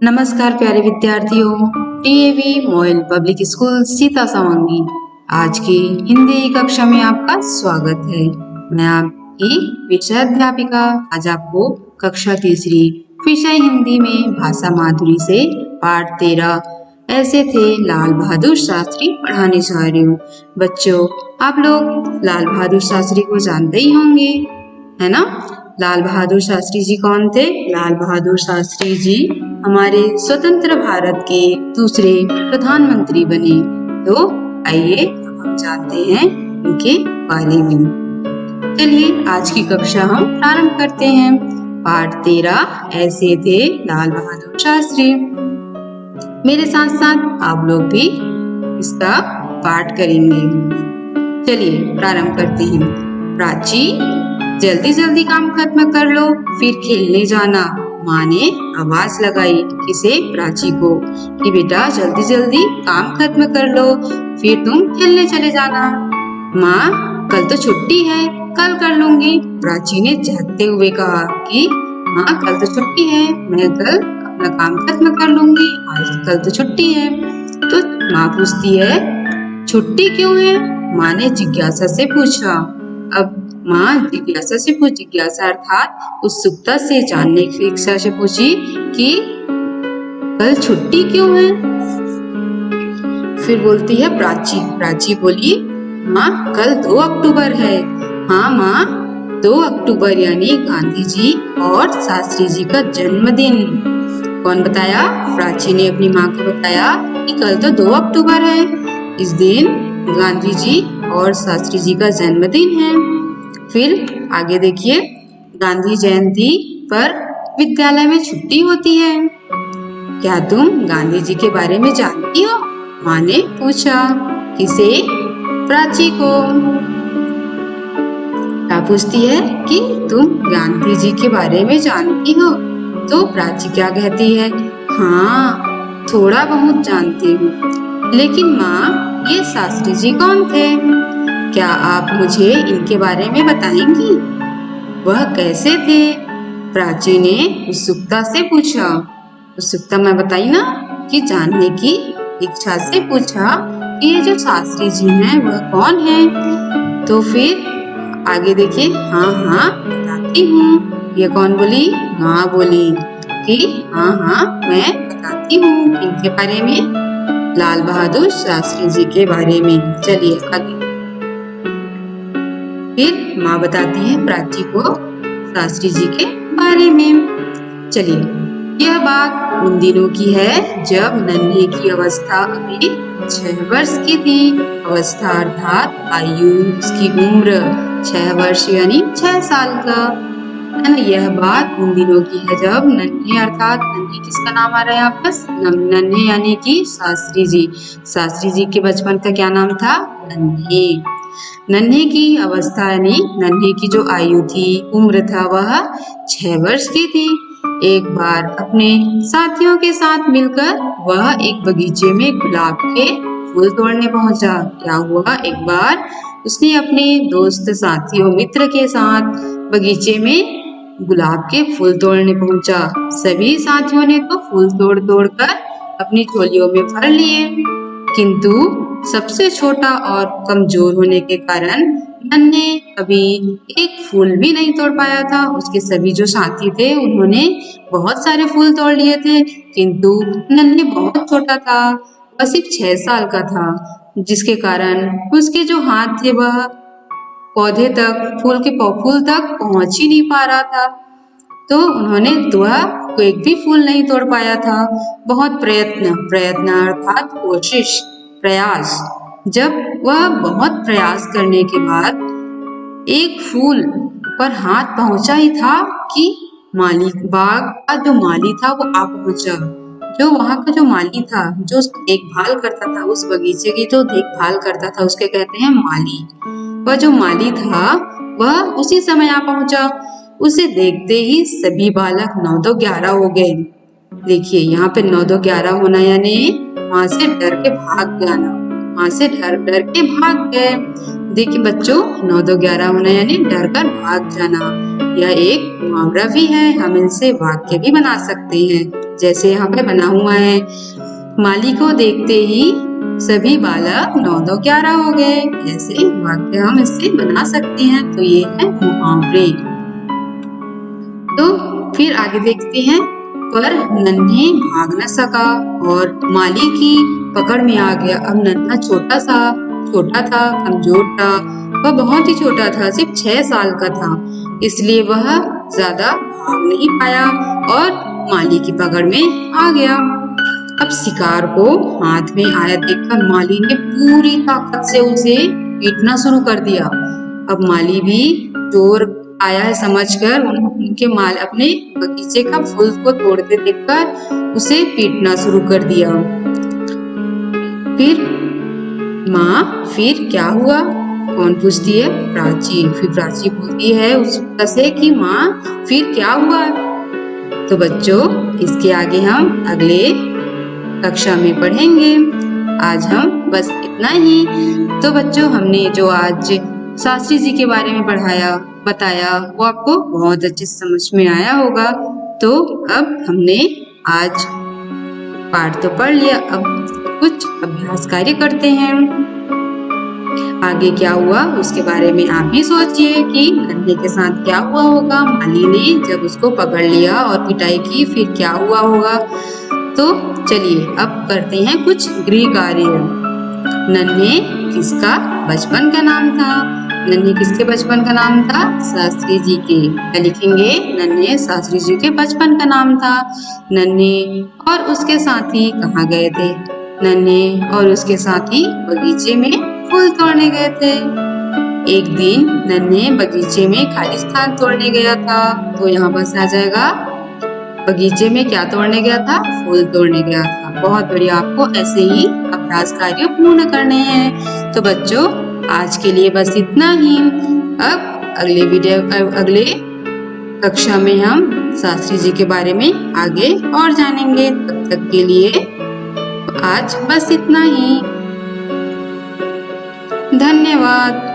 नमस्कार प्यारे विद्यार्थियों, TAV MOIL public school Sita Sawangi. आज की हिंदी कक्षा में आपका स्वागत है। मैं आपकी विषय अध्यापिका आज आपको कक्षा तीसरी विषय हिंदी में भाषा माधुरी से पाठ 13 ऐसे थे लाल बहादुर शास्त्री पढ़ाने जा रही हूँ। बच्चों, आप लोग लाल बहादुर शास्त्री को जानते ही होंगे, है ना। लाल बहादुर शास्त्री जी कौन थे? लाल बहादुर शास्त्री जी हमारे स्वतंत्र भारत के दूसरे प्रधानमंत्री बने। तो आइए हम जानते हैं उनके बारे में। चलिए आज की कक्षा हम प्रारंभ करते हैं। पाठ 13 ऐसे थे लाल बहादुर शास्त्री। मेरे साथ साथ आप लोग भी इसका पाठ करेंगे। चलिए प्रारंभ करते हैं। प्राची, जल्दी जल्दी काम खत्म कर लो, फिर खेलने जाना। माँ ने आवाज लगाई, किसे? प्राची को, कि बेटा जल्दी जल्दी काम खत्म कर लो, फिर तुम खेलने चले जाना। माँ, कल तो छुट्टी है, कल कर लूंगी। प्राची ने झटते हुए कहा कि माँ कल तो छुट्टी है, मैं कल अपना काम खत्म कर लूंगी, आज कल तो छुट्टी है। तो माँ पूछती है, छुट्टी क्यों है? माँ ने जिज्ञासा से पूछा। अब माँ जिज्ञासा अर्थात उत्सुकता से जानने की इच्छा से पूछी कि कल छुट्टी क्यों है। फिर बोलती है प्राची बोली, माँ कल 2 अक्टूबर है। हाँ माँ, 2 अक्टूबर यानी गांधी जी और शास्त्री जी का जन्मदिन। कौन बताया? प्राची ने अपनी माँ को बताया कि कल तो 2 अक्टूबर है, इस दिन गांधी जी और शास्त्री जी का जन्मदिन है। फिर आगे देखिए, गांधी जयंती पर विद्यालय में छुट्टी होती है। क्या तुम गांधी जी के बारे में जानती हो? माँ ने पूछा। किसे? प्राची को। क्या पूछती है कि तुम गांधी जी के बारे में जानती हो? तो प्राची क्या कहती है? हाँ, थोड़ा बहुत जानती हूँ। लेकिन माँ, ये शास्त्री जी कौन थे? क्या आप मुझे इनके बारे में बताएंगी? वह कैसे थे? प्राची ने उत्सुकता से पूछा। उत्सुकता मैं बताई ना कि जानने की इच्छा से पूछा कि ये जो शास्त्री जी हैं वह कौन हैं? तो फिर आगे देखिए, हाँ बताती हूँ। ये कौन बोली? माँ बोली कि हाँ मैं बताती हूँ इनके बारे में, लाल बहादुर शास्त्री जी के बारे में। चलिए आगे। फिर माँ बताती है प्राची को शास्त्री जी के बारे में। चलिए, यह बात उन दिनों की है जब नन्हे की अवस्था अभी 6 वर्ष की थी। अवस्था अर्थात आयु, उसकी उम्र 6 वर्ष यानी 6 साल का है ना। यह बात उन दिनों की है जब नन्हे अर्थात नन्हे किसका नाम आ रहा है यहाँ पर? नन्हे यानी कि शास्त्री जी। शास्त्री जी के बचपन का क्या नाम था? नन्हे। नन्हे की अवस्था यानी नन्हे की जो आयु थी, उम्र था, वह 6 वर्ष की थी। एक बार अपने साथियों के साथ मिलकर वह एक बगीचे में गुलाब के फूल तोड़ने पहुंचा। क्या हुआ? एक बार उसने अपने दोस्त साथियों मित्र के साथ बगीचे में गुलाब के फूल तोड़ने पहुंचा। सभी साथियों ने तो फूल तोड़ कर अपनी झोलियों में भर लिए, किंतु सबसे छोटा और कमजोर होने के कारण नन्हे अभी एक फूल भी नहीं तोड़ पाया था। उसके सभी जो साथी थे उन्होंने बहुत सारे फूल तोड़ लिए थे, किंतु नन्हे बहुत छोटा था, वह सिर्फ 6 साल का था, जिसके कारण उसके जो हाथ थे वह पौधे तक, फूल तक पहुंच ही नहीं पा रहा था। तो उन्होंने वह एक भी फूल नहीं तोड़ पाया था। बहुत प्रयत्न अर्थात कोशिश, प्रयास। जब वह बहुत प्रयास करने के बाद एक फूल पर हाथ पहुंचा ही था कि बाग का जो माली था वो आ पहुंचा। जो वहाँ का जो माली था, जो देखभाल करता था, उस बगीचे की जो देखभाल करता था, उसके कहते हैं माली। वह जो माली था वह उसी समय आ पहुंचा। उसे देखते ही सभी बालक 9-11 हो गए। देखिए यहाँ पे 9-11 होना यानी वहां से डर के भाग जाना, वहां से डर के भाग गए। देखिए बच्चों, 9-11 होना यानी डर कर भाग जाना। यह एक मुहावरा भी है, हम इनसे वाक्य भी बना सकते हैं। जैसे यहाँ पे बना हुआ है, माली को देखते ही सभी बालक 9-11 हो गए। ऐसे वाक्य हम इससे बना सकते हैं। तो ये है मुहावरे। तो फिर आगे देखते हैं, पर नन्हे भाग न सका और माली की पकड़ में आ गया। अब नन्हा छोटा था, कमजोर था, वह बहुत ही छोटा था, सिर्फ 6 साल का था, इसलिए वह ज्यादा भाग नहीं पाया और माली की पकड़ में आ गया। अब शिकार को हाथ में आया देखकर माली ने पूरी ताकत से उसे पीटना शुरू कर दिया। अब माली भी चोर आया है समझकर उनके माल अपने बगीचे का फूल को तोड़ते देखकर उसे पीटना शुरू कर दिया। फिर माँ, फिर क्या हुआ? कौन पूछती है? प्राची। फिर प्राची बोलती है उत्सुकता से कि माँ, फिर क्या हुआ? तो बच्चों, इसके आगे हम अगले कक्षा में पढ़ेंगे। आज हम बस इतना ही। तो बच्चों, हमने जो आज शास्त्री जी के बारे में बताया वो आपको बहुत अच्छे समझ में आया होगा। तो अब हमने आज पाठ तो पढ़ लिया, अब कुछ अभ्यास कार्य करते हैं। आगे क्या हुआ उसके बारे में आप भी सोचिए कि नन्हे के साथ क्या हुआ होगा। माली ने जब उसको पकड़ लिया और पिटाई की, फिर क्या हुआ होगा। तो चलिए अब करते हैं कुछ गृह कार्य। नन्हे किसका बचपन का नाम था? नन्हे किसके बचपन का नाम था? शास्त्री जी के। क्या लिखेंगे? नन्हे शास्त्री जी के बचपन का नाम था। नन्हे और उसके साथी कहाँ गए थे? नन्हे और उसके साथी बगीचे में फूल तोड़ने गए थे। एक दिन नन्हे बगीचे में खाली स्थान तोड़ने गया था। तो यहाँ बस आ जाएगा, बगीचे में क्या तोड़ने गया था? फूल तोड़ने गया था। बहुत बढ़िया। आपको ऐसे ही अभ्यास कार्य पूर्ण करने हैं। तो बच्चों, आज के लिए बस इतना ही। अब अगले कक्षा में हम शास्त्री जी के बारे में आगे और जानेंगे। तब तक के लिए आज बस इतना ही। धन्यवाद।